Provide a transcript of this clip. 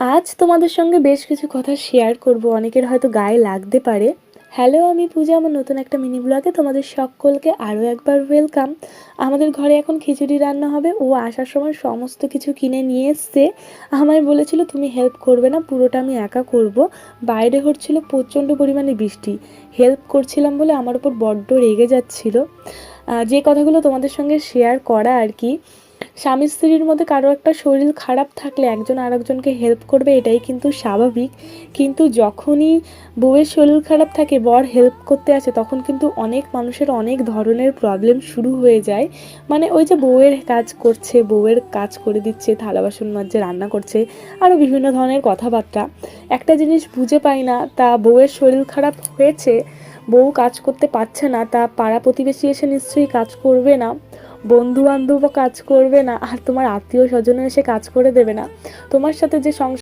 আজ তোমাদের সঙ্গে বেশ কিছু কথা শেয়ার করব, অনেকের হয়তো গায়ে লাগতে পারে। হ্যালো, আমি পূজা। আমার নতুন একটা মিনি ব্লগে তোমাদের সকলকে আরও একবার ওয়েলকাম। আমাদের ঘরে এখন খিচুড়ি রান্না হবে। ও আসার সময় সমস্ত কিছু কিনে নিয়ে এসছে। আমায় বলেছিল তুমি হেল্প করবে না, পুরোটা আমি একা করব। বাইরে হচ্ছিল প্রচণ্ড পরিমাণে বৃষ্টি। হেল্প করছিলাম বলে আমার উপর বড্ড রেগে যাচ্ছিল। যে কথাগুলো তোমাদের সঙ্গে শেয়ার করা আর কি, স্বামী স্ত্রীর মধ্যে কারো একটা শরীর খারাপ থাকলে একজন আরেকজনকে হেল্প করবে, এটাই কিন্তু স্বাভাবিক। কিন্তু যখনই বউয়ের শরীর খারাপ থাকে, বর হেল্প করতে আসে, তখন কিন্তু অনেক মানুষের অনেক ধরনের প্রবলেম শুরু হয়ে যায়। মানে ওই যে বউয়ের কাজ করছে, বউয়ের কাজ করে দিচ্ছে, থালা বাসন মাজছে, রান্না করছে, আরও বিভিন্ন ধরনের কথাবার্তা। একটা জিনিস বুঝে পাই না, তা বউয়ের শরীর খারাপ হয়েছে, বউ কাজ করতে পারছে না, তা পাড়া প্রতিবেশী এসে নিশ্চয়ই কাজ করবে না, বন্ধু বান্ধবও কাজ করবে না, আর তোমার আত্মীয় স্বজনও এসে কাজ করে দেবে না। তোমার সাথে যে